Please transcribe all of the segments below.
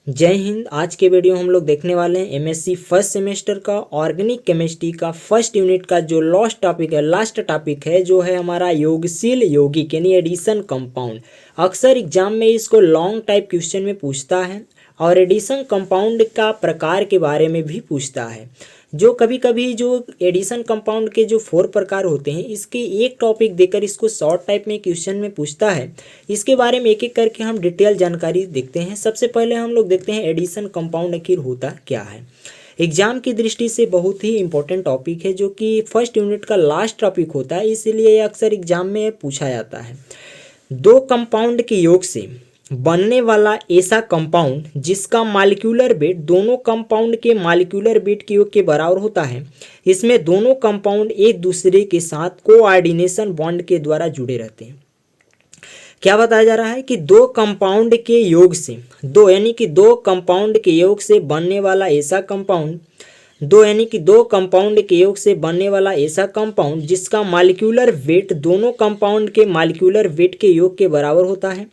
जय हिंद। आज के वीडियो हम लोग देखने वाले हैं एमएससी फर्स्ट सेमेस्टर का ऑर्गेनिक केमिस्ट्री का फर्स्ट यूनिट का जो लास्ट टॉपिक है जो है हमारा योगशील यौगिक यानी एडिशन कंपाउंड। अक्सर एग्जाम में इसको लॉन्ग टाइप क्वेश्चन में पूछता है और एडिशन कंपाउंड का प्रकार के बारे में भी पूछता है। जो कभी कभी जो एडिशन कंपाउंड के जो 4 प्रकार होते हैं इसके एक टॉपिक देकर इसको शॉर्ट टाइप में क्वेश्चन में पूछता है। इसके बारे में एक एक करके हम डिटेल जानकारी देखते हैं। सबसे पहले हम लोग देखते हैं एडिशन कंपाउंड आखिर होता क्या है। एग्जाम की दृष्टि से बहुत ही इंपॉर्टेंट टॉपिक है जो कि फर्स्ट यूनिट का लास्ट टॉपिक होता है, इसीलिए अक्सर एग्जाम में पूछा जाता है। दो कंपाउंड के योग से बनने वाला ऐसा कंपाउंड जिसका मॉलिक्यूलर वेट दोनों कंपाउंड के मॉलिक्यूलर वेट के योग के बराबर होता है। इसमें दोनों कंपाउंड एक दूसरे के साथ कोऑर्डिनेशन बॉन्ड के द्वारा जुड़े रहते हैं। क्या बताया जा रहा है कि दो कंपाउंड के योग से दो कंपाउंड के योग से बनने वाला ऐसा कंपाउंड दो कंपाउंड के योग से बनने वाला ऐसा कंपाउंड जिसका मॉलिक्यूलर वेट दोनों कंपाउंड के मॉलिक्यूलर वेट के योग के बराबर होता है।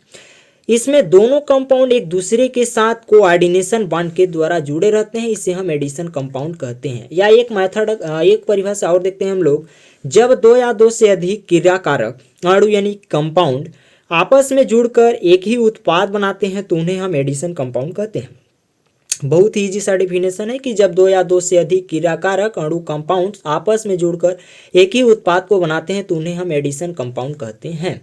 इसमें दोनों कंपाउंड एक दूसरे के साथ कोऑर्डिनेशन बॉन्ड के द्वारा जुड़े रहते हैं, इसे हम एडिशन कंपाउंड कहते हैं। या एक परिभाषा और देखते हैं हम लोग। जब दो या दो से अधिक क्रियाकारक अणु यानी कंपाउंड आपस में जुड़कर एक ही उत्पाद बनाते हैं तो उन्हें हम एडिशन कंपाउंड कहते हैं। बहुत ही इजी सा डेफिनेशन है कि जब दो या दो से अधिक क्रियाकारक अणु कंपाउंड्स आपस में जुड़कर एक ही उत्पाद को बनाते हैं तो उन्हें हम एडिशन कंपाउंड कहते हैं।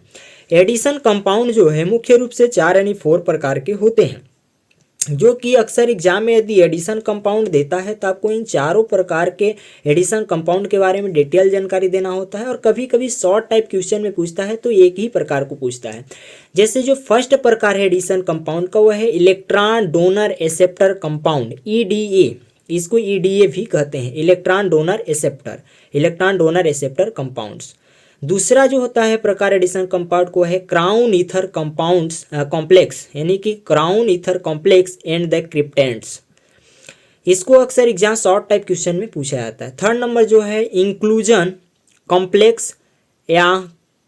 एडिशन कंपाउंड जो है मुख्य रूप से 4 यानी 4 प्रकार के होते हैं, जो कि अक्सर एग्जाम में यदि एडिशन कंपाउंड देता है तो आपको इन चारों प्रकार के एडिशन कंपाउंड के बारे में डिटेल जानकारी देना होता है। और कभी कभी शॉर्ट टाइप क्वेश्चन में पूछता है तो एक ही प्रकार को पूछता है। जैसे जो फर्स्ट प्रकार है एडिशन कंपाउंड का वह है electron donor acceptor compound, EDA. इसको ईडीए भी कहते हैं, इलेक्ट्रॉन डोनर एक्सेप्टर कंपाउंड्स। दूसरा जो होता है प्रकार एडिशन कंपाउंड को है क्राउन ईथर कंपाउंड्स कॉम्प्लेक्स यानी कि crown ether complex and the cryptands. इसको अक्सर एग्जाम शॉर्ट टाइप क्वेश्चन में पूछा जाता है। थर्ड नंबर जो है इंक्लूजन कॉम्प्लेक्स या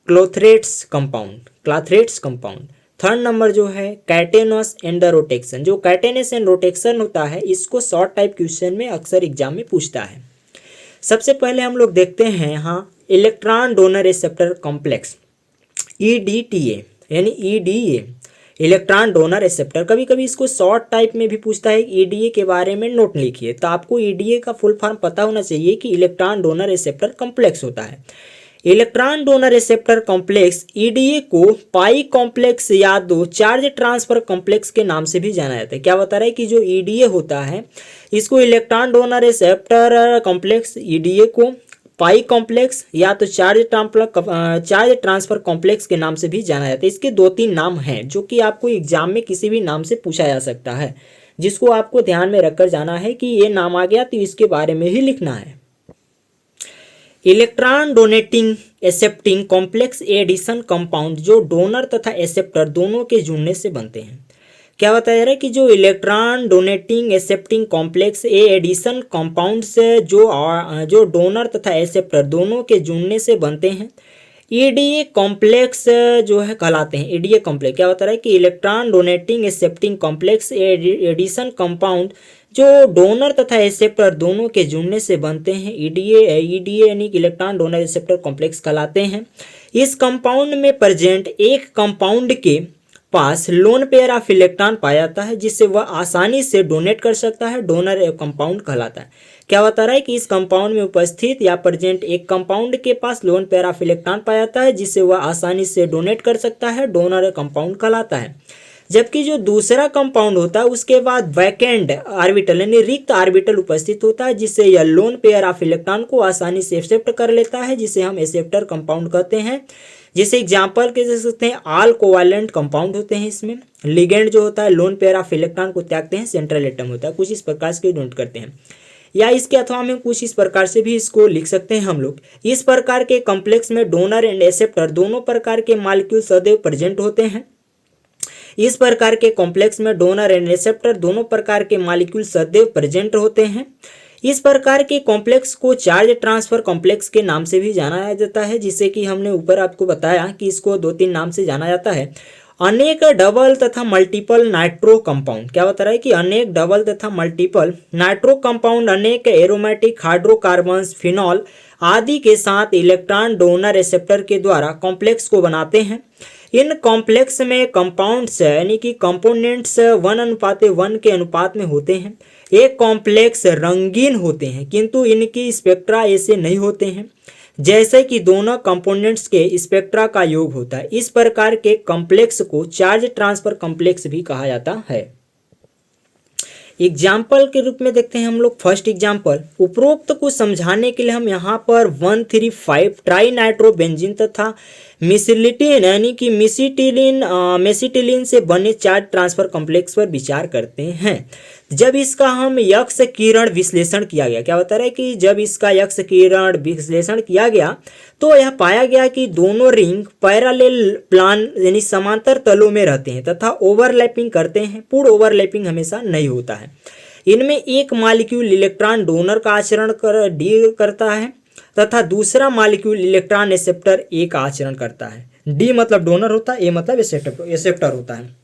क्लोथरेट्स कंपाउंड। थर्ड नंबर जो है कैटेनस एंड रोटेक्शन। जो कैटेनस एंड रोटेक्शन होता है इसको शॉर्ट टाइप क्वेश्चन में अक्सर एग्जाम में पूछता है। सबसे पहले हम लोग देखते हैं यहाँ electron donor acceptor complex, EDTA यानी ईडीए, इलेक्ट्रॉन डोनर एक्सेप्टर। कभी कभी इसको शॉर्ट टाइप में भी पूछता है। ईडीए के बारे में नोट लिखिए, तो आपको ईडीए का फुल फॉर्म पता होना चाहिए कि इलेक्ट्रॉन डोनर एक्सेप्टर कॉम्प्लेक्स होता है। Electron donor acceptor complex EDA को पाई कॉम्प्लेक्स या दो चार्ज ट्रांसफर कॉम्प्लेक्स के नाम से भी जाना जाता है। क्या बता रहा है कि जो ईडीए होता है इसको electron donor acceptor complex EDA को पाई कॉम्प्लेक्स या तो चार्ज ट्रांसफर कॉम्प्लेक्स के नाम से भी जाना जाता है। इसके 2-3 नाम हैं जो कि आपको एग्जाम में किसी भी नाम से पूछा जा सकता है, जिसको आपको ध्यान में रखकर जाना है कि ये नाम आ गया तो इसके बारे में ही लिखना है। Electron donating accepting complex addition compound जो डोनर तथा एक्सेप्टर दोनों के जुड़ने से बनते हैं। क्या बताया जा रहा है कि जो electron donating accepting complex addition compound से जो डोनर तथा एक्सेप्टर दोनों के जुड़ने से बनते हैं ईडीए कॉम्प्लेक्स जो है कहलाते हैं। ईडीए कॉम्प्लेक्स क्या बता रहा है कि electron donating accepting complex addition compound जो डोनर तथा एक्सेप्टर दोनों के जुड़ने से बनते हैं ईडीए यानी कि इलेक्ट्रॉन डोनर एक्सेप्टर कॉम्प्लेक्स कहलाते हैं। इस कंपाउंड में प्रेजेंट एक कंपाउंड के पास लोन पेयर ऑफ इलेक्ट्रॉन पाया जाता है जिससे वह आसानी से डोनेट कर सकता है, डोनर कंपाउंड कहलाता है। क्या बता रहा है कि इस कंपाउंड में उपस्थित या प्रेजेंट एक कंपाउंड के पास लोन पेयर ऑफ इलेक्ट्रॉन पाया जाता है जिससे वह आसानी से डोनेट कर सकता है, डोनर कंपाउंड कहलाता है। जबकि जो दूसरा कंपाउंड होता है उसके बाद वैकेंट ऑर्बिटल यानी रिक्त ऑर्बिटल उपस्थित होता है जिससे यह लोन पेयर ऑफ इलेक्ट्रॉन को आसानी से एक्सेप्ट कर लेता है, जिसे हम एक्सेप्टर कंपाउंड कहते हैं। जैसे एग्जाम्पल के दे सकते हैं ऑल कोवैलेंट कंपाउंड होते हैं। इसमें लिगेंड जो होता है लोन पेयर ऑफ इलेक्ट्रॉन को त्यागते हैं, सेंट्रल एटम होता है, कुछ इस प्रकार से डोनेट करते हैं। या इसके अथवा में कुछ इस प्रकार से भी इसको लिख सकते हैं हम लोग। इस प्रकार के कॉम्प्लेक्स में डोनर एंड एक्सेप्टर दोनों प्रकार के मॉलिक्यूल सदैव प्रेजेंट होते हैं। इस प्रकार के कॉम्प्लेक्स में डोनर एंड एक्सेप्टर दोनों प्रकार के मॉलिक्यूल सदैव प्रेजेंट होते हैं। इस प्रकार के कॉम्प्लेक्स को चार्ज ट्रांसफर कॉम्प्लेक्स के नाम से भी जाना जाता है, जिससे कि हमने ऊपर आपको बताया कि इसको 2-3 नाम से जाना जाता है। अनेक डबल तथा मल्टीपल नाइट्रो कंपाउंड, क्या बता रहा है कि अनेक डबल तथा मल्टीपल नाइट्रो कंपाउंड अनेक एरोमेटिक हाइड्रोकार्बन्स फिनॉल आदि के साथ इलेक्ट्रॉन डोनर रिसेप्टर के द्वारा कॉम्प्लेक्स को बनाते हैं। इन कॉम्प्लेक्स में कंपाउंड्स यानी कि कंपोनेंट्स 1:1 के अनुपात में होते हैं। एक कॉम्प्लेक्स रंगीन होते हैं किंतु इनकी स्पेक्ट्रा ऐसे नहीं होते हैं जैसे कि दोनों कंपोनेंट्स के स्पेक्ट्रा का योग होता है। इस प्रकार के कॉम्प्लेक्स को चार्ज ट्रांसफर कॉम्प्लेक्स भी कहा जाता है। एग्जाम्पल के रूप में देखते हैं हम लोग फर्स्ट एग्जाम्पल। उपरोक्त को समझाने के लिए हम यहाँ पर 1,3,5 ट्राई नाइट्रोबेंजीन तथा मिसिलिटीन यानी कि मेसिटिलीन से बने चार्ज ट्रांसफर कॉम्प्लेक्स पर विचार करते हैं। जब इसका हम यक्स किरण विश्लेषण किया गया, क्या बता रहा है कि जब इसका यक्स किरण विश्लेषण किया गया तो यह पाया गया कि दोनों रिंग पैरेलल प्लान यानी समांतर तलों में रहते हैं तथा ओवरलैपिंग करते हैं। पूर्ण ओवरलैपिंग हमेशा नहीं होता है। इनमें एक मॉलिक्यूल इलेक्ट्रॉन डोनर का आचरण डी करता है तथा दूसरा मॉलिक्यूल इलेक्ट्रॉन रिसेप्टर ए का आचरण करता है। डी मतलब डोनर होता है, ए मतलब रिसेप्टर होता है।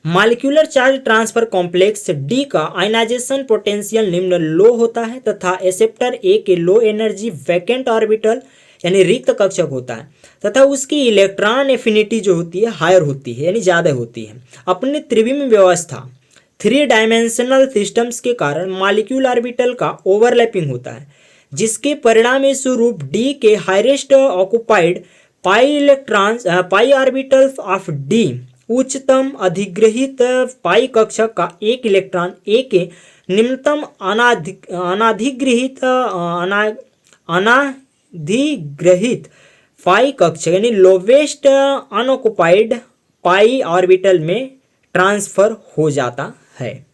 Molecular charge transfer complex D का आयनाइजेशन पोटेंशियल निम्न लो होता है तथा एक्सेप्टर ए के लो एनर्जी वैकेंट ऑर्बिटल यानी रिक्त कक्षक होता है तथा उसकी इलेक्ट्रॉन एफिनिटी जो होती है हायर होती है यानी ज़्यादा होती है। अपनी त्रिविम व्यवस्था 3 डायमेंशनल सिस्टम्स के कारण मॉलिक्यूल ऑर्बिटल का ओवरलैपिंग होता है जिसके परिणाम स्वरूप डी के highest occupied pi orbital of D उच्चतम अधिग्रहित पाई कक्षक का एक इलेक्ट्रॉन ए के निम्नतम अनाधिग्रहित पाई कक्षक यानी लोवेस्ट अनऑक्युपाइड पाई ऑर्बिटल में ट्रांसफर हो जाता है।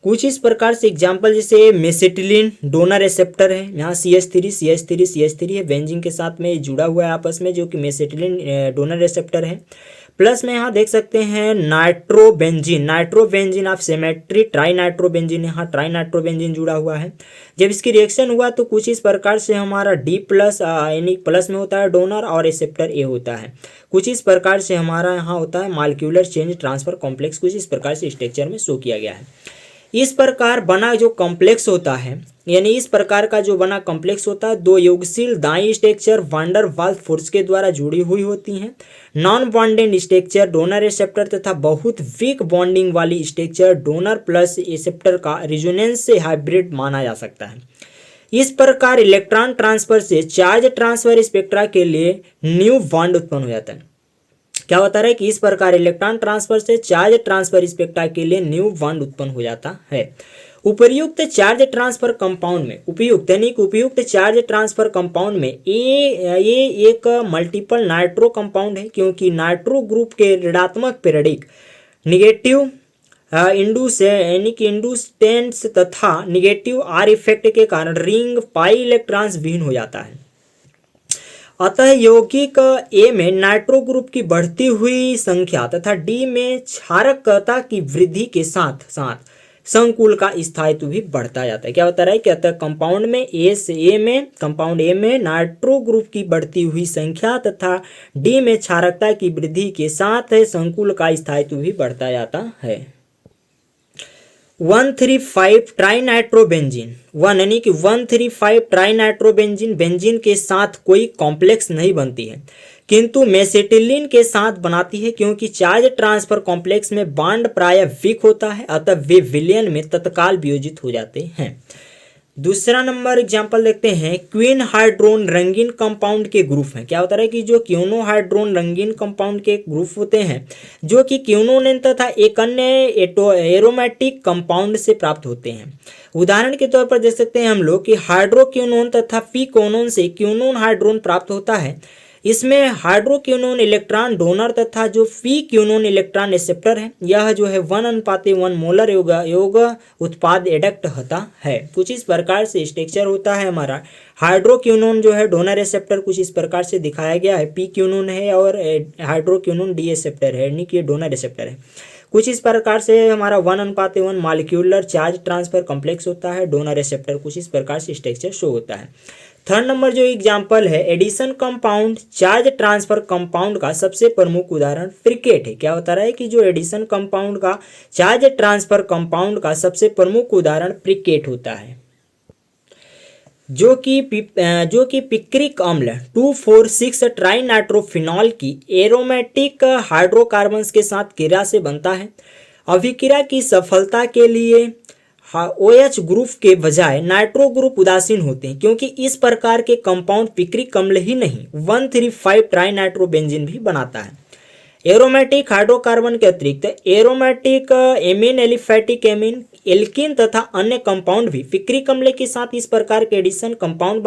कुछ इस प्रकार से एग्जाम्पल जैसे मेसिटिलीन डोनर रिसेप्टर है, यहाँ CH3 है, बेंजीन के साथ में जुड़ा हुआ है आपस में जो कि मेसिटिलीन डोनर रिसेप्टर है। प्लस में यहाँ देख सकते हैं nitrobenzene of symmetry try nitrobenzene, यहाँ ट्राई नाइट्रोबेंजीन जुड़ा हुआ है। जब इसकी रिएक्शन हुआ तो कुछ इस प्रकार से हमारा D+ यानी प्लस में होता है डोनर और रिसेप्टर ए होता है। कुछ इस प्रकार से हमारा यहाँ होता है मॉलिक्यूलर चेंज ट्रांसफर कॉम्प्लेक्स, कुछ इस प्रकार से स्ट्रक्चर में शो किया गया है। इस प्रकार बना जो कॉम्प्लेक्स होता है यानी इस प्रकार का जो बना कॉम्प्लेक्स होता है दो योगशील दाई स्ट्रक्चर वैन वाल्स फोर्स के द्वारा जुड़ी हुई होती हैं। Non bonded structure donor receptor तथा बहुत वीक बॉन्डिंग वाली स्ट्रक्चर डोनर प्लस रिसेप्टर का रेजोनेंस से हाइब्रिड माना जा सकता है। इस प्रकार इलेक्ट्रॉन ट्रांसफर से चार्ज ट्रांसफर स्पेक्ट्रा के लिए न्यू बॉन्ड उत्पन्न हो जाता है। क्या बता रहा है कि इस प्रकार इलेक्ट्रॉन ट्रांसफर से चार्ज ट्रांसफर स्पेक्ट्रा के लिए न्यू बॉन्ड उत्पन्न हो जाता है। उपयुक्त चार्ज ट्रांसफर कंपाउंड में उपयुक्त चार्ज ट्रांसफर कंपाउंड में ये एक मल्टीपल नाइट्रो कंपाउंड है क्योंकि नाइट्रो ग्रुप के ऋणात्मक पीरियडिक नेगेटिव इंडुसेंस तथा नेगेटिव आर इफेक्ट के कारण रिंग पाई इलेक्ट्रॉन्स विहीन हो जाता है। अतः यौगिक ए में नाइट्रो ग्रुप की बढ़ती हुई संख्या तथा डी में क्षारकता की वृद्धि के साथ साथ संकुल का स्थायित्व भी बढ़ता जाता है। क्या बता रहा है कि अतः कंपाउंड ए में नाइट्रो ग्रुप की बढ़ती हुई संख्या तथा डी में क्षारकता की वृद्धि के साथ संकुल का स्थायित्व भी बढ़ता जाता है। 1,3,5 ट्राइनाइट्रोबेंजीन 135 ट्राइनाइट्रोबेंजीन बेंजीन के साथ कोई कॉम्प्लेक्स नहीं बनती है किंतु मेसिटिलीन के साथ बनाती है क्योंकि चार्ज ट्रांसफर कॉम्प्लेक्स में बॉन्ड प्राय वीक होता है अतः वे विलयन में तत्काल वियोजित हो जाते हैं। दूसरा नंबर एग्जांपल देखते हैं क्वीन हाइड्रोन रंगीन कंपाउंड के ग्रुप हैं। क्या होता है कि जो क्यूनो हाइड्रोन रंगीन कंपाउंड के ग्रुप होते हैं जो कि क्यूनोन तथा एक अन्य एरोमेटिक कंपाउंड से प्राप्त होते हैं। उदाहरण के तौर पर देख सकते हैं हम लोग कि हाइड्रोक्यूनोन तथा फीकोनोन से क्यूनोन हाइड्रोन प्राप्त होता है। इसमें हाइड्रोक्यूनोन इलेक्ट्रॉन डोनर तथा जो फी क्यूनोन इलेक्ट्रॉन रिसेप्टर है यह जो है 1:1 मोलर योग उत्पाद एडक्ट होता है। कुछ इस प्रकार से स्ट्रक्चर होता है हमारा। हाइड्रोक्यूनोन जो है डोनर रिसेप्टर कुछ इस प्रकार से दिखाया गया है, पी क्यूनोन है और हाइड्रोक्यूनोन डी रिसेप्टर है यानी कि डोनर रिसेप्टर है। कुछ इस प्रकार से हमारा 1:1 मॉलिक्यूलर चार्ज ट्रांसफर कॉम्प्लेक्स होता है। डोनर रिसेप्टर कुछ इस प्रकार से स्ट्रक्चर शो होता है। थर्ड नंबर जो एग्जाम्पल है addition compound charge transfer compound का सबसे प्रमुख उदाहरण क्रिकेट है। क्या बता रहा है कि जो एडिशन कंपाउंड का चार्ज ट्रांसफर कंपाउंड का सबसे प्रमुख उदाहरण क्रिकेट होता है, जो कि पिक्रिक अम्ल 2,4,6 ट्राइनाइट्रोफिनॉल की एरोमेटिक हाइड्रोकार्बन्स के साथ क्रिया से बनता है। अभिक्रिया की सफलता के लिए OH ग्रुप के बजाय नाइट्रो ग्रुप उदासीन होते हैं, क्योंकि इस प्रकार के कंपाउंड पिक्रिक अम्ल ही नहीं 1,3,5 ट्राइनाइट्रोबेंजीन भी बनाता है। एरोमेटिक हाइड्रोकार्बन के अतिरिक्त aromatic amine, aliphatic amine, alkene तथा अन्य कंपाउंड भी पिक्रिक अम्ल के साथ इस प्रकार के एडिशन कंपाउंड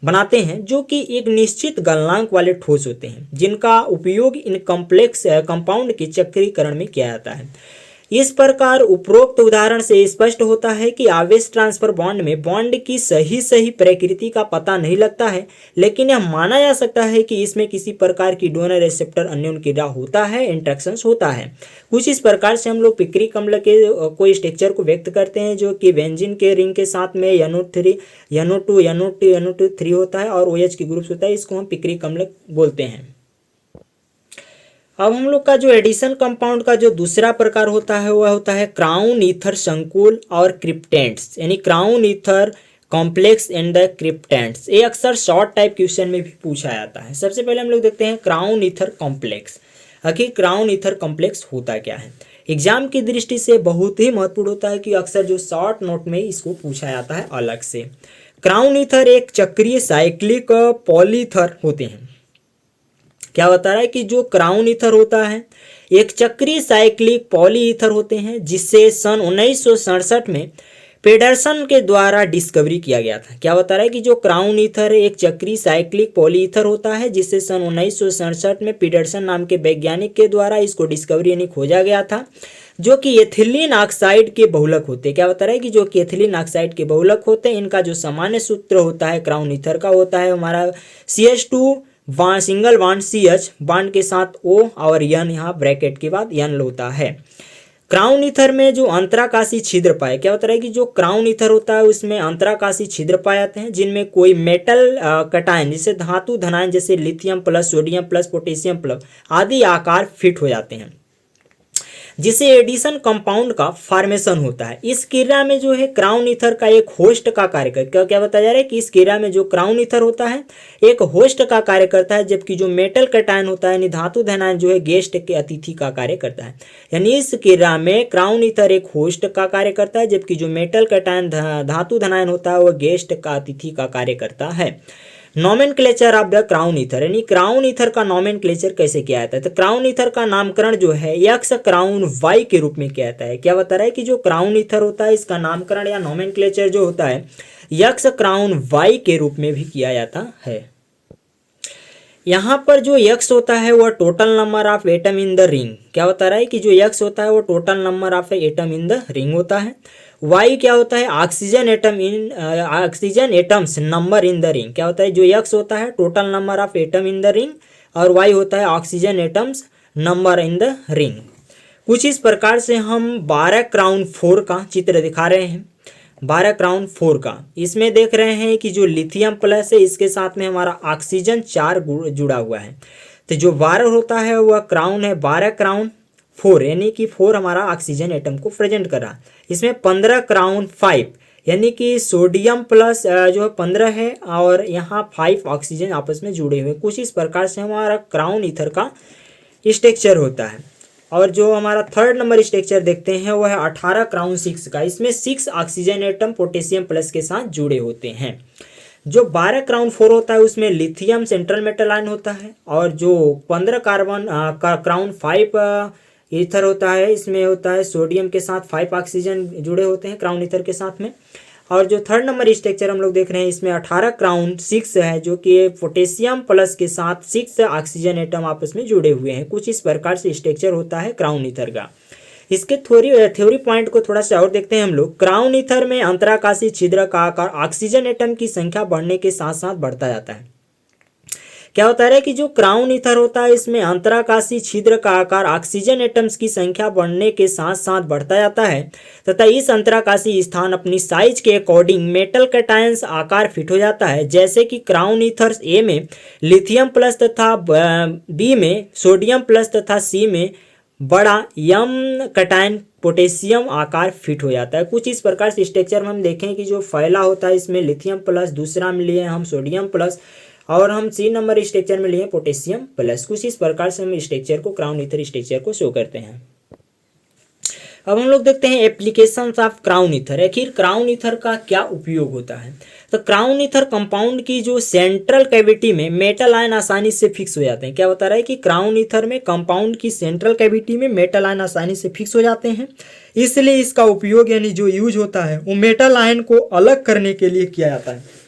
बनाते हैं, जो कि एक निश्चित गलनांक वाले ठोस होते हैं, जिनका उपयोग इन कॉम्प्लेक्स कंपाउंड के चक्रीकरण में किया जाता है। इस प्रकार उपरोक्त उदाहरण से स्पष्ट होता है कि आवेश ट्रांसफर बॉन्ड में बॉन्ड की सही प्रकृति का पता नहीं लगता है, लेकिन यह माना जा सकता है कि इसमें किसी प्रकार की डोनर रिसेप्टर अन्योन्य क्रिया होता है, इंटरेक्शंस होता है। कुछ इस प्रकार से हम लोग पिक्रिक अम्ल के कोई स्ट्रक्चर को व्यक्त करते हैं, जो कि बेंजीन के रिंग के साथ में NO3 NO2 NO2 NO2 होता है और OH की ग्रुप्स होता है, इसको हम पिक्रिक अम्ल बोलते हैं। अब हम लोग का जो एडिशन कंपाउंड का जो दूसरा प्रकार होता है वह होता है क्राउन ईथर संकुल और क्रिप्टेंट्स, यानी crown ether complex and the cryptands. ये अक्सर शॉर्ट टाइप क्वेश्चन में भी पूछा जाता है। सबसे पहले हम लोग देखते हैं क्राउन ईथर कॉम्प्लेक्स। आखिर क्राउन ईथर कॉम्प्लेक्स होता क्या है। एग्जाम की दृष्टि से बहुत ही महत्वपूर्ण होता है कि अक्सर जो शॉर्ट नोट में इसको पूछा जाता है अलग से। क्राउन ईथर एक चक्रीय साइक्लिक पॉलीथर होते हैं। क्या बता रहा है कि जो क्राउन ईथर होता है एक चक्रीय साइक्लिक पॉली ईथर होते हैं, जिससे सन 1967 में पेडरसन के द्वारा डिस्कवरी किया गया था। क्या बता रहा है कि जो क्राउन ईथर एक चक्रीय साइक्लिक पॉली ईथर होता है, जिससे सन 1967 में पीडरसन नाम के वैज्ञानिक के द्वारा इसको डिस्कवरी यानी खोजा गया था, जो कि एथिलीन ऑक्साइड के बहुलक होते हैं। क्या बता रहा है कि जो कि एथिलीन ऑक्साइड के बहुलक होते हैं, इनका जो सामान्य सूत्र होता है क्राउन ईथर का होता है हमारा CH2 single bond CH bond के साथ O और N, यहाँ ब्रैकेट के बाद N होता है। क्राउन ईथर में जो अंतराकाशी छिद्र पाए, क्या होता है कि जो क्राउन ईथर होता है उसमें अंतराकाशी छिद्र पाए जाते हैं, जिनमें कोई मेटल कटायन जैसे धातु धनायन जैसे lithium plus, sodium plus, potassium plus आदि आकार फिट हो जाते हैं, जिसे एडिशन कंपाउंड का फॉर्मेशन होता है। इस क्रिया में जो है क्राउन ईथर का एक होस्ट का कार्य करता है। क्या बताया जा रहा है कि इस क्रिया में जो क्राउन ईथर होता है एक होस्ट का कार्य करता है, जबकि जो मेटल कटायन होता है यानी धातु धनायन जो है गेस्ट के अतिथि का कार्य करता है। यानी इस क्रिया में क्राउन ईथर एक होस्ट का कार्य करता है, जबकि जो मेटल कटायन धातु धनायन होता है वह गेस्ट का अतिथि का कार्य करता है। Nomenclature of the crown ether, यानी क्राउन ईथर का नॉमेनक्लेचर कैसे किया जाता है। तो क्राउन ईथर का नामकरण जो है यक्स क्राउन वाई के रूप में किया जाता है। क्या बता रहा है कि जो क्राउन ईथर होता है इसका नामकरण या नॉमेनक्लेचर जो होता है यक्स क्राउन वाई के रूप में भी किया जाता है। यहाँ पर जो यक्स होता है वह total number of atom in the ring. क्या बता रहा है कि जो यक्स होता है वो total number of atom in the ring होता है। वाई क्या होता है oxygen atoms number in the ring. क्या होता है जो यक्स होता है total number of atom in the ring और वाई होता है oxygen atoms number in the ring. कुछ इस प्रकार से हम 12 क्राउन 4 का चित्र दिखा रहे हैं। 12 क्राउन 4 का इसमें देख रहे हैं कि जो लिथियम प्लस है इसके साथ में हमारा ऑक्सीजन 4 जुड़ा हुआ है। तो जो 12 होता है वह क्राउन है 12 क्राउन 4, यानी कि 4 हमारा ऑक्सीजन एटम को प्रेजेंट कर रहा। इसमें 15 क्राउन 5 यानी कि सोडियम प्लस जो है 15 है और यहाँ 5 ऑक्सीजन आपस में जुड़े हुए। कुछ इस प्रकार से हमारा क्राउन ईथर का स्ट्रक्चर होता है। और जो हमारा थर्ड नंबर स्ट्रक्चर देखते हैं वह है 18 क्राउन 6 का। इसमें 6 ऑक्सीजन एटम पोटेशियम प्लस के साथ जुड़े होते हैं। जो 12 क्राउन 4 होता है उसमें लिथियम सेंट्रल मेटल आयन होता है और जो 15 क्राउन 5 ईथर होता है इसमें होता है सोडियम के साथ 5 ऑक्सीजन जुड़े होते हैं क्राउन ईथर के साथ में। और जो थर्ड नंबर स्ट्रक्चर हम लोग देख रहे हैं इसमें 18 क्राउन 6 है जो कि पोटेशियम प्लस के साथ 6 ऑक्सीजन एटम आपस में जुड़े हुए हैं। कुछ इस प्रकार से स्ट्रक्चर होता है क्राउन ईथर का। इसके थ्योरी पॉइंट को थोड़ा सा और देखते हैं हम लोग। क्राउन ईथर में अंतराकाशी छिद्र का आकार ऑक्सीजन एटम की संख्या बढ़ने के साथ साथ बढ़ता जाता है। क्या होता है कि जो क्राउन ईथर होता है इसमें अंतराकाशी छिद्र का आकार ऑक्सीजन एटम्स की संख्या बढ़ने के साथ साथ बढ़ता जाता है तथा इस अंतराकाशी स्थान अपनी साइज के अकॉर्डिंग मेटल कैटायंस आकार फिट हो जाता है। जैसे कि क्राउन ईथर्स ए में लिथियम प्लस तथा बी में सोडियम प्लस तथा सी में बड़ा यम कैटायन पोटेशियम आकार फिट हो जाता है। कुछ इस प्रकार से स्ट्रक्चर में हम देखें कि जो फैला होता है इसमें लिथियम प्लस, दूसरा में लिए हम सोडियम प्लस और हम 3 नंबर स्ट्रक्चर में लिए पोटेशियम प्लस। कुछ इस प्रकार से हम स्ट्रक्चर को क्राउन ईथर स्ट्रक्चर को शो करते हैं। अब हम लोग देखते हैं एप्लीकेशंस ऑफ क्राउन ईथर। आखिर क्राउन ईथर का क्या उपयोग होता है। तो क्राउन ईथर कंपाउंड की जो सेंट्रल कैविटी में मेटल आयन आसानी से फिक्स हो जाते हैं। क्या बता रहा है कि क्राउन ईथर में कंपाउंड की सेंट्रल कैविटी में मेटल आयन आसानी से फिक्स हो जाते हैं, इसलिए इसका उपयोग यानी जो यूज होता है वो मेटल आयन को अलग करने के लिए किया जाता है।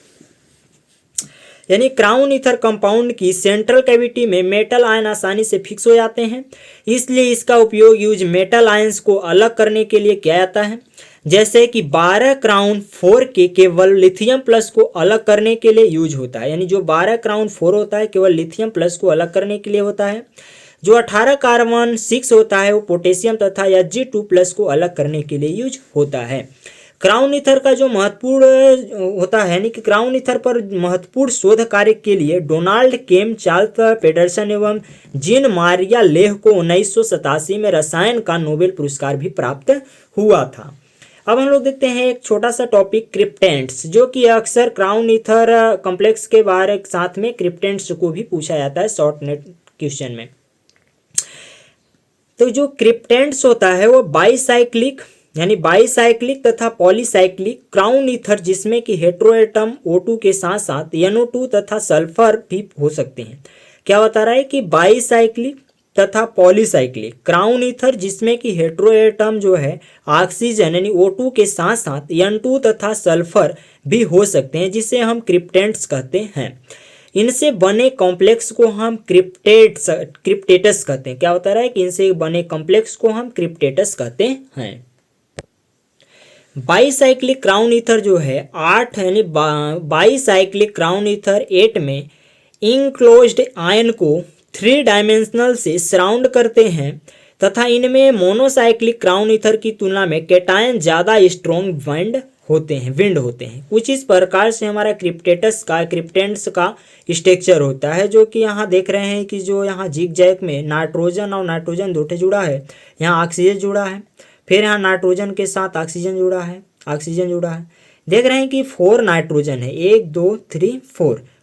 यानी क्राउन ईथर कंपाउंड की सेंट्रल कैविटी में मेटल आयन आसानी से फिक्स हो जाते हैं, इसलिए इसका उपयोग यूज मेटल आयंस को अलग करने के लिए किया जाता है। जैसे कि 12 क्राउन 4 के केवल लिथियम प्लस को अलग करने के लिए यूज होता है। यानी जो 12 क्राउन 4 होता है केवल लिथियम प्लस को अलग करने के लिए होता है। जो 18 कार्बन 6 होता है वो पोटेशियम तथा Hg2 प्लस को अलग करने के लिए यूज होता है। क्राउन ईथर का जो महत्वपूर्ण होता है यानी कि क्राउन ईथर पर महत्वपूर्ण शोध कार्य के लिए डोनाल्ड केम, चार्ल्स पेटरसन एवं जीन मारिया लेह को 1987 में रसायन का नोबेल पुरस्कार भी प्राप्त हुआ था। अब हम लोग देखते हैं एक छोटा सा टॉपिक क्रिप्टेंट्स, जो कि अक्सर क्राउन ईथर कॉम्प्लेक्स के बारे साथ में क्रिप्टेंट्स को भी पूछा जाता है शॉर्ट नेट क्वेश्चन में। तो जो क्रिप्टेंट्स होता है वो बाईसाइक्लिक यानी बाईसाइक्लिक तथा पॉलीसाइक्लिक क्राउन ईथर जिसमें कि हेट्रोएटम O2 के साथ साथ NO2 तथा सल्फर भी हो सकते हैं। क्या बता रहा है कि बाईसाइक्लिक तथा पॉलीसाइक्लिक क्राउन ईथर जिसमें कि हेट्रोएटम जो है ऑक्सीजन यानी O2 के साथ साथ N2 तथा सल्फर भी हो सकते हैं, जिसे हम क्रिप्टेंट्स कहते हैं। इनसे बने कॉम्प्लेक्स को हम क्रिप्टेटस कहते हैं। क्या बता रहा है कि इनसे बने कॉम्प्लेक्स को हम क्रिप्टेटस कहते हैं। बाईसाइक्लिक क्राउन ईथर जो है 8 यानी बाईसाइक्लिक क्राउन ईथर 8 में इंक्लोज्ड आयन को 3 डायमेंशनल से सराउंड करते हैं तथा इनमें मोनोसाइक्लिक क्राउन ईथर की तुलना में कैटायन ज़्यादा स्ट्रॉन्ग विंड होते हैं। कुछ इस प्रकार से हमारा क्रिप्टेंट्स का स्ट्रक्चर होता है, जो कि यहाँ देख रहे हैं कि जो यहाँ जिग जैग में नाइट्रोजन और नाइट्रोजन दो जुड़ा है, यहाँ ऑक्सीजन जुड़ा है, फिर यहाँ नाइट्रोजन के साथ ऑक्सीजन जुड़ा है। देख रहे हैं कि 4 नाइट्रोजन है, 1 2 3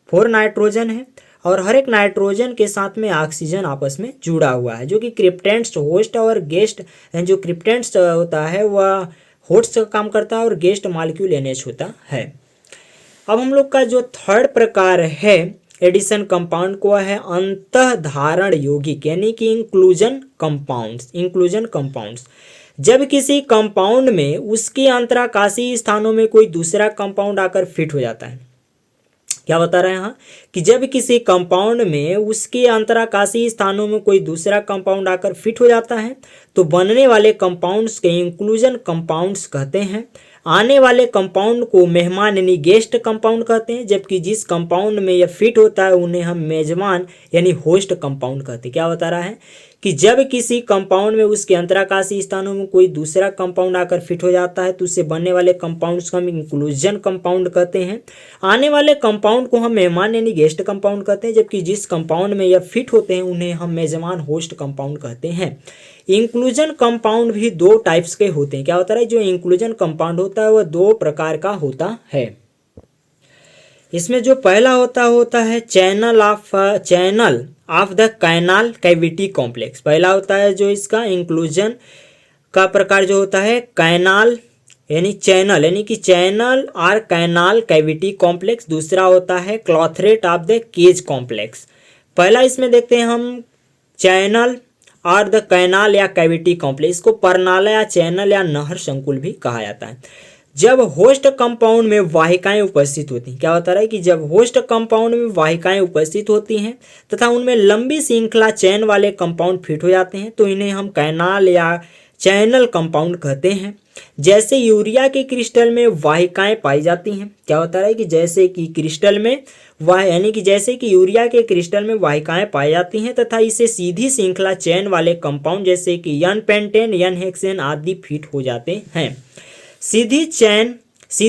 4 नाइट्रोजन है और हर एक नाइट्रोजन के साथ में ऑक्सीजन आपस में जुड़ा हुआ है, जो कि क्रिप्टेंट्स होस्ट और गेस्ट। जो क्रिप्टेंट्स होता है वह होस्ट का काम करता है और गेस्ट मॉलिक्यूल NH होता है। अब हम लोग का जो थर्ड प्रकार है एडिशन कंपाउंड को है अंतःधारण यौगिक यानी कि इंक्लूजन कंपाउंड्स। जब किसी कंपाउंड में उसके अंतराकाशी स्थानों में कोई दूसरा कंपाउंड आकर फिट हो जाता है। क्या बता रहे हैं यहाँ कि जब किसी कंपाउंड में उसके अंतराकाशी स्थानों में कोई दूसरा कंपाउंड आकर फिट हो जाता है तो बनने वाले कंपाउंड्स के इंक्लूजन कंपाउंड्स कहते हैं। आने वाले कंपाउंड को मेहमान यानी गेस्ट कंपाउंड कहते हैं, जबकि जिस कंपाउंड में यह फिट होता है उन्हें हम मेजबान यानी होस्ट कंपाउंड कहते हैं। क्या बता रहा है कि जब किसी कंपाउंड में उसके अंतराकाशी स्थानों में कोई दूसरा कंपाउंड आकर फिट हो जाता है तो उससे बनने वाले कंपाउंड्स को हम इंक्लूजन कंपाउंड कहते हैं। आने वाले कंपाउंड को हम मेहमान यानी गेस्ट कंपाउंड कहते हैं, जबकि जिस कंपाउंड में यह फिट होते हैं उन्हें हम मेजबान होस्ट कंपाउंड कहते हैं। इंक्लूजन कंपाउंड भी 2 टाइप्स के होते हैं। क्या होता है, जो इंक्लूजन कंपाउंड होता है वह 2 प्रकार का होता है। इसमें जो पहला होता है channel of the canal cavity complex. पहला होता है जो इसका इंक्लूजन का प्रकार जो होता है कैनाल यानी कि चैनल और कैनाल कैविटी कॉम्प्लेक्स। दूसरा होता है क्लॉथरेट ऑफ द केज कॉम्प्लेक्स। पहला इसमें देखते हैं हम चैनल और द कैनाल या कैविटी कॉम्प्लेक्स को परनाला या चैनल या नहर संकुल भी कहा जाता है। जब होस्ट कंपाउंड में वाहिकाएं उपस्थित होती हैं। क्या बता रहा है कि जब होस्ट कंपाउंड में वाहिकाएं उपस्थित होती हैं तथा उनमें लंबी श्रृंखला चैन वाले कंपाउंड फिट हो जाते हैं तो इन्हें हम कैनाल या चैनल कंपाउंड कहते हैं। जैसे यूरिया के क्रिस्टल में वाहिकाएं पाई जाती हैं, क्या होता है कि जैसे कि क्रिस्टल में यानी कि जैसे कि यूरिया के क्रिस्टल में वाहिकाएं पाई जाती हैं तथा इसे सीधी श्रृंखला चैन वाले कंपाउंड जैसे कि एन पेंटेन एन हेक्सेन आदि फिट हो जाते हैं। सीधी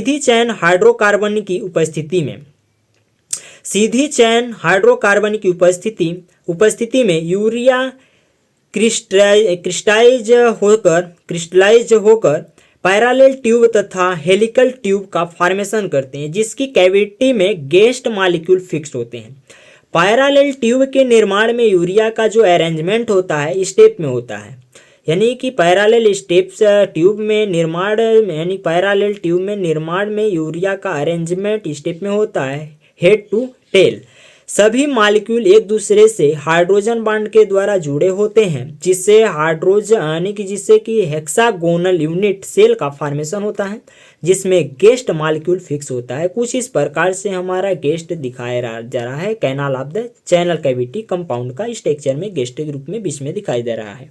चैन हाइड्रोकार्बन की उपस्थिति में उपस्थिति में यूरिया क्रिस्टलाइज होकर पैरेलल ट्यूब तथा हेलिकल ट्यूब का फॉर्मेशन करते हैं, जिसकी कैविटी में गेस्ट मॉलिक्यूल फिक्स होते हैं। पैरेलल ट्यूब के निर्माण में यूरिया का जो अरेंजमेंट होता है स्टेप में होता है, यानी कि पैरेलल ट्यूब में निर्माण में यूरिया का अरेंजमेंट स्टेप में होता है हेड टू टेल। सभी मॉलिक्यूल एक दूसरे से हाइड्रोजन बॉन्ड के द्वारा जुड़े होते हैं, जिससे कि हेक्सागोनल यूनिट सेल का फॉर्मेशन होता है, जिसमें गेस्ट मॉलिक्यूल फिक्स होता है। कुछ इस प्रकार से हमारा गेस्ट दिखाया जा रहा है। Canal of the channel cavity compound का स्ट्रक्चर में गेस्ट के रूप में बीच में दिखाई दे रहा है।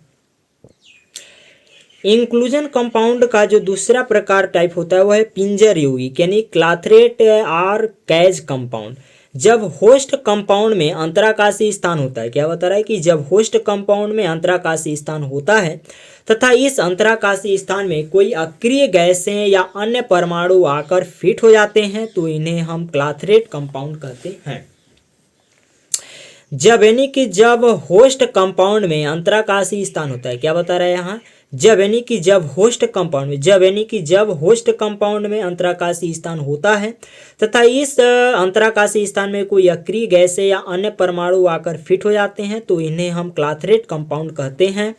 इंक्लूजन कंपाउंड का जो दूसरा प्रकार टाइप होता है वह है पिंजर यौगिक यानी क्लाथरेट और कैज कंपाउंड। जब होस्ट कंपाउंड में अंतराकाशीय स्थान होता है, क्या बता रहा है कि जब होस्ट कंपाउंड में अंतराकाशीय स्थान होता है तथा इस अंतराकाशीय स्थान में कोई अक्रिय गैसें या अन्य परमाणु आकर फिट हो जाते हैं तो इन्हें हम क्लाथरेट कंपाउंड कहते हैं। जब होस्ट कंपाउंड में अंतराकाशीय स्थान होता है, क्या बता रहा है यहाँ, जब होस्ट कंपाउंड में अंतराकाशीय स्थान होता है तथा इस अंतराकाशीय स्थान में कोई अक्रिय गैसें या अन्य परमाणु आकर फिट हो जाते हैं तो इन्हें हम क्लाथरेट कंपाउंड कहते हैं।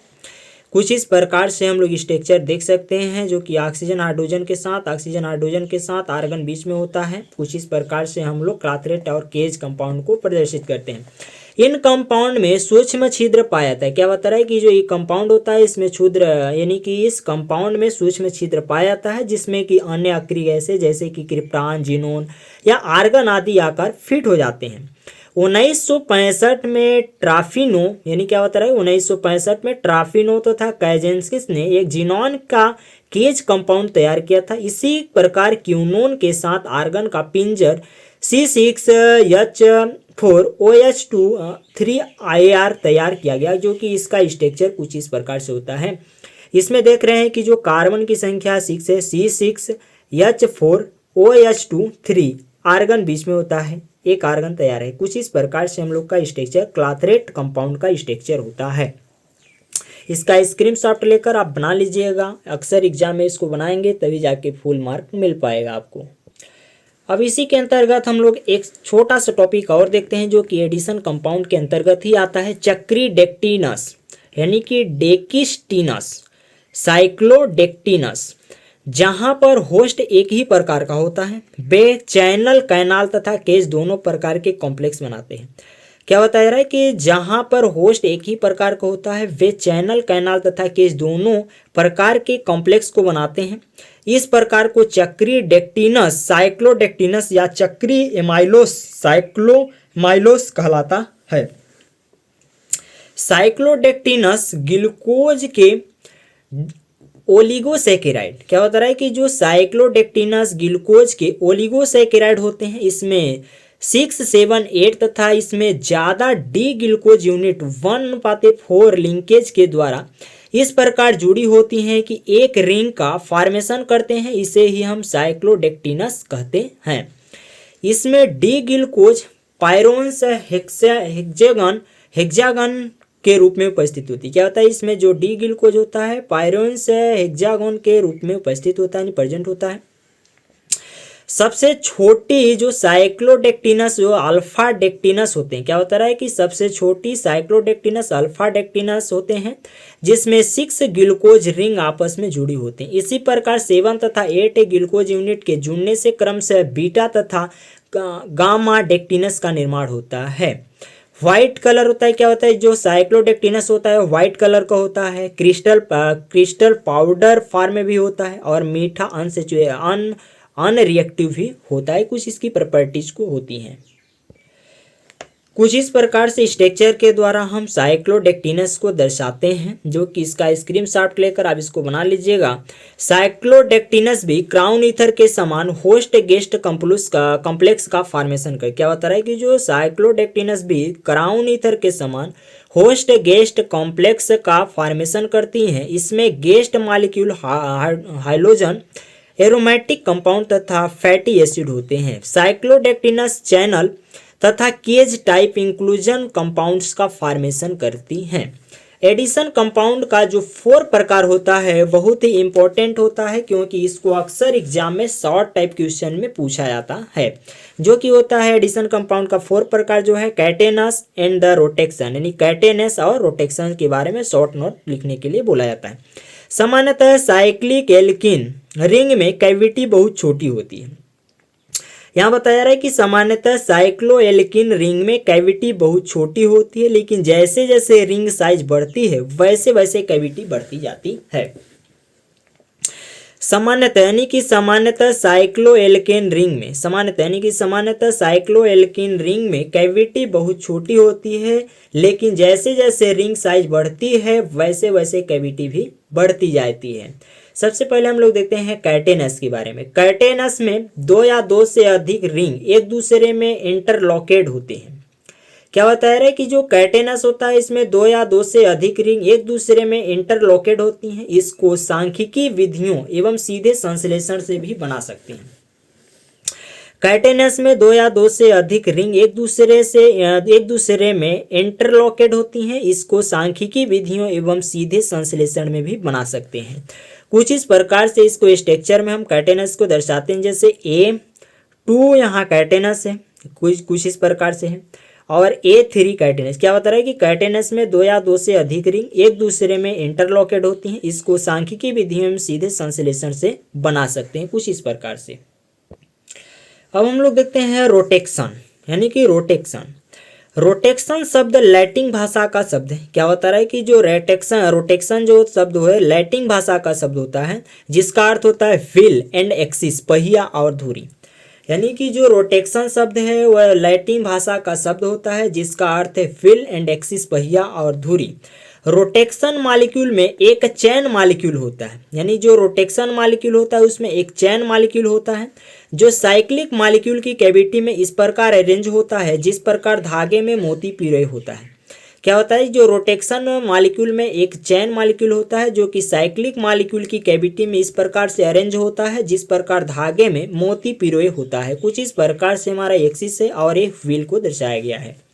कुछ इस प्रकार से हम लोग स्ट्रक्चर देख सकते हैं, जो कि ऑक्सीजन हाइड्रोजन के साथ आर्गन बीच में होता है। कुछ इस प्रकार से हम लोग क्लाथरेट और केज कंपाउंड को प्रदर्शित करते हैं। इन कंपाउंड में सूक्ष्म छिद्र पाया जाता है, क्या बता रहा है कि जो ये कंपाउंड होता है इसमें छिद्र यानी कि इस कंपाउंड में सूक्ष्म छिद्र पाया जाता है, जिसमें कि अन्य अक्रिय गैसें जैसे कि क्रिप्टॉन, जिनोन या आर्गन आदि आकर फिट हो जाते हैं। 1965 में ट्राफिनो यानी क्या बता रहा है 1965 में ट्राफिनो तथा काइजेंस्किस ने एक जिनोन का केज कंपाउंड तैयार किया था। इसी प्रकार क्यूनोन के साथ आर्गन का पिंजर C6H4OH2 3IR तैयार किया गया, जो कि इसका स्ट्रक्चर कुछ इस प्रकार से होता है। इसमें देख रहे हैं कि जो कार्बन की संख्या 6 है, C6H4OH2 आर्गन बीच में होता है, एक आर्गन तैयार है। कुछ इस प्रकार से हम लोग का स्ट्रक्चर क्लाथरेट कंपाउंड का स्ट्रक्चर होता है। इसका स्क्रीनशॉट लेकर आप बना लीजिएगा, अक्सर एग्जाम में इसको बनाएंगे तभी जाके फुल मार्क मिल पाएगा आपको। अब इसी के अंतर्गत हम लोग एक छोटा सा टॉपिक और देखते हैं, जो कि एडिशन कंपाउंड के अंतर्गत ही आता है। चक्रीडेक्टिनस यानी कि डेकिस्टिनस, साइक्लोडेक्टिनस, जहां पर होस्ट एक ही प्रकार का होता है, वे चैनल, कैनाल तथा केज दोनों प्रकार के कॉम्प्लेक्स बनाते हैं। क्या बताया रहा है कि जहां पर होस्ट एक ही प्रकार का होता है वे चैनल, कैनाल तथा केज दोनों प्रकार के कॉम्प्लेक्स को बनाते हैं। इस प्रकार को चक्रीडेक्टिनस, साइक्लोडेक्टिनस या चक्री एमाइलोस, साइक्लोमाइलोस कहलाता है। साइक्लोडेक्टिनस ग्लूकोज के ओलिगोसैकेराइड, क्या बता रहा है कि जो साइक्लोडेक्टिनस ग्लूकोज के ओलिगोसैकेराइड होते हैं, इसमें 6, 7, 8 तथा इसमें ज़्यादा डी ग्लूकोज यूनिट 1/4 लिंकेज के द्वारा इस प्रकार जुड़ी होती हैं कि एक रिंग का फॉर्मेशन करते हैं। इसे ही हम साइक्लोडेक्टिनस कहते हैं। इसमें डी ग्लूकोज पायरोन्स हेक्सागन के रूप में उपस्थित होती है। क्या होता है, इसमें जो डी ग्लूकोज होता है पायरोन्स हेक्सागन के रूप में उपस्थित होता है, प्रेजेंट होता है। सबसे छोटी जो साइक्लोडेक्टिनस जो अल्फा डेक्टिनस होते हैं, क्या बता रहा है कि सबसे छोटी साइक्लोडेक्टिनस अल्फा डेक्टिनस होते हैं, जिसमें 6 ग्लूकोज रिंग आपस में जुड़ी होती हैं। इसी प्रकार 7 तथा 8 ग्लूकोज यूनिट के जुड़ने से क्रमशः बीटा तथा गामा डेक्टिनस का निर्माण होता है। व्हाइट कलर होता है, क्या होता है, जो साइक्लोडेक्टिनस होता है व्हाइट कलर का होता है। क्रिस्टल पाउडर फॉर्म में भी होता है और मीठा अनरिएक्टिव भी होता है। कुछ इसकी प्रॉपर्टीज को होती हैं। कुछ इस प्रकार से स्ट्रक्चर के द्वारा हम साइक्लोडेक्टिनस को दर्शाते हैं, जो कि इसका स्क्रीनशॉट लेकर आप इसको बना लीजिएगा। साइक्लोडेक्टिनस भी क्राउन ईथर के समान होस्ट गेस्ट कॉम्प्लेक्स का फॉर्मेशन कर क्या बता रहा है कि जो साइक्लोडेक्टिनस भी क्राउन ईथर के समान होस्ट गेस्ट कॉम्प्लेक्स का फॉर्मेशन करती हैं। इसमें guest molecule hydrogen aromatic compound तथा फैटी एसिड होते हैं। साइक्लोडेक्टिनस चैनल तथा केज टाइप इंक्लूजन कंपाउंड्स का फॉर्मेशन करती हैं। एडिशन कंपाउंड का जो 4 प्रकार होता है बहुत ही इंपॉर्टेंट होता है, क्योंकि इसको अक्सर एग्जाम में शॉर्ट टाइप क्वेश्चन में पूछा जाता है, जो कि होता है एडिशन कंपाउंड का 4 प्रकार जो है कैटेनस एंड द रोटेक्शन, यानी कैटेनस और रोटेक्शन के बारे में शॉर्ट नोट लिखने के लिए बोला जाता है। सामान्यतः साइक्लिक एल्किन रिंग में कैविटी बहुत छोटी होती है। यहाँ बताया जा रहा है कि सामान्यतः साइक्लोएल्किन रिंग में कैविटी बहुत छोटी होती है, लेकिन जैसे जैसे रिंग साइज बढ़ती है वैसे वैसे कैविटी बढ़ती जाती है। सामान्यतः यानी कि सामान्यतः साइक्लोएल्केन रिंग में कैविटी बहुत छोटी होती है, लेकिन जैसे जैसे रिंग साइज बढ़ती है वैसे वैसे कैविटी भी बढ़ती जाती है। सबसे पहले हम लोग देखते हैं कैटेनस के बारे में। कैटेनस में 2 या 2 से अधिक रिंग एक दूसरे में इंटरलॉकेड होते हैं। क्या बताया रहा है कि जो कैटेनस होता है इसमें 2 या 2 से अधिक रिंग एक दूसरे में इंटरलॉकेड होती हैं। इसको सांख्यिकी विधियों एवं सीधे संश्लेषण से भी बना सकते हैं। कैटेनस में 2 या 2 से अधिक रिंग एक दूसरे में इंटरलॉकेड होती हैं। इसको सांख्यिकी विधियों एवं सीधे संश्लेषण में भी बना सकते हैं। कुछ इस प्रकार से इसको स्ट्रक्चर में हम कैटेनस को दर्शाते हैं, जैसे A2 यहाँ कैटेनस है, कुछ इस प्रकार से है, और A3 कैटेनस। क्या बता रहा है कि कैटेनस में 2 या 2 से अधिक रिंग एक दूसरे में इंटरलॉकेड होती हैं। इसको सांख्यिकी विधियों में सीधे संश्लेषण से बना सकते हैं, कुछ इस प्रकार से। अब हम लोग देखते हैं रोटेक्शन, यानी कि रोटेक्शन शब्द लैटिन भाषा का शब्द है। क्या बता रहा है कि जो रोटेक्शन जो शब्द है लैटिन भाषा का शब्द होता है, जिसका अर्थ होता है व्हील एंड एक्सिस, पहिया और धुरी। यानी कि जो रोटेक्शन शब्द है वह लैटिन भाषा का शब्द होता है, जिसका अर्थ है व्हील एंड एक्सिस, पहिया और धुरी। रोटेक्शन मॉलिक्यूल में एक चैन मॉलिक्यूल होता है, यानी जो रोटेक्शन मॉलिक्यूल होता है उसमें एक चैन मॉलिक्यूल होता है, जो साइक्लिक मॉलिक्यूल की कैविटी में इस प्रकार अरेंज होता है जिस प्रकार धागे में मोती पिरोए होता है। क्या होता है, जो रोटेक्शन मॉलिक्यूल में एक चैन मॉलिक्यूल होता है जो कि साइक्लिक मॉलिक्यूल की कैविटी में इस प्रकार से अरेंज होता है जिस प्रकार धागे में मोती पिरोए होता है। कुछ इस प्रकार से हमारा एक्सिस है और एक व्हील को दर्शाया गया है।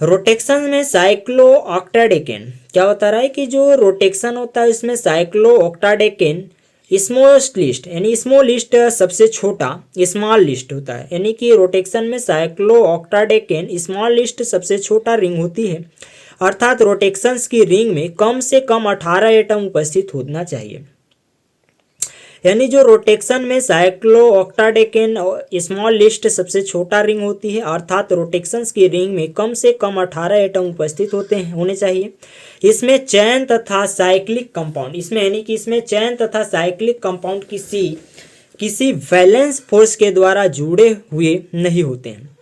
रोटेक्शन में साइक्लोऑक्टाडेकेन, क्या बता रहा है कि जो रोटेक्शन होता है इसमें साइक्लोऑक्टाडेकेन स्मॉलेस्ट, यानी स्मॉलेस्ट सबसे छोटा, स्मॉल लिस्ट होता है। यानी कि रोटेक्शन में साइक्लोऑक्टाडेकेन स्मॉलेस्ट सबसे छोटा रिंग होती है, अर्थात रोटेक्शंस की रिंग में कम से कम 18 एटम उपस्थित होना चाहिए। यानी जो रोटेक्शन में साइक्लोऑक्टाडेकेन स्मॉल लिस्ट सबसे छोटा रिंग होती है, अर्थात रोटेक्शंस की रिंग में कम से कम 18 एटम उपस्थित होने चाहिए। इसमें चैन तथा साइक्लिक कंपाउंड, इसमें चैन तथा साइक्लिक कंपाउंड किसी वैलेंस फोर्स के द्वारा जुड़े हुए नहीं होते हैं।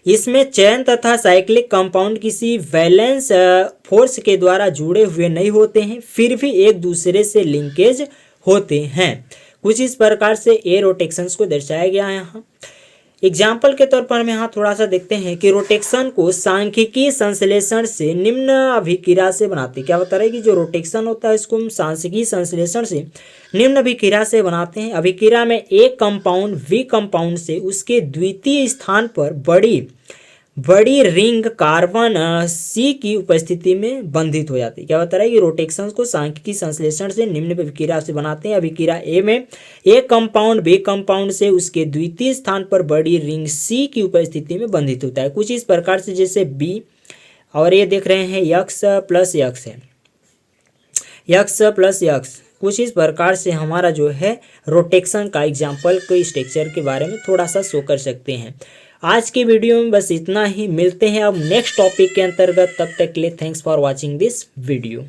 इसमें चैन तथा साइक्लिक कंपाउंड किसी वैलेंस फोर्स के द्वारा जुड़े हुए नहीं होते हैं, फिर भी एक दूसरे से लिंकेज होते हैं। कुछ इस प्रकार से ए रोटेक्शंस को दर्शाया गया है। यहाँ एग्जाम्पल के तौर पर हम यहाँ थोड़ा सा देखते हैं कि रोटेक्शन को सांख्यिकीय संश्लेषण से निम्न अभिक्रिया से बनाते हैं। क्या बता रहे हैं कि जो रोटेक्शन होता है इसको हम सांख्यिकीय संश्लेषण से निम्न अभिक्रिया से बनाते हैं। अभिक्रिया में एक कंपाउंड बी कंपाउंड से उसके द्वितीय स्थान पर बड़ी रिंग कार्बन सी की उपस्थिति में बंधित हो जाती है। क्या बता रहा है कि रोटेक्शन को सांख्यिकीय संश्लेषण से निम्न अभिक्रिया से बनाते हैं। अभिक्रिया ए में एक कंपाउंड बी कंपाउंड से उसके द्वितीय स्थान पर बड़ी रिंग सी की उपस्थिति में बंधित होता है। कुछ इस प्रकार से, जैसे बी और ये देख रहे हैं यक्स प्लस यक्स है, यक्स प्लस यक्स। कुछ इस प्रकार से हमारा जो है रोटेक्शन का एग्जाम्पल के स्ट्रक्चर के बारे में थोड़ा सा शो कर सकते हैं। आज की वीडियो में बस इतना ही, मिलते हैं अब नेक्स्ट टॉपिक के अंतर्गत। तब तक के लिए thanks for watching this video.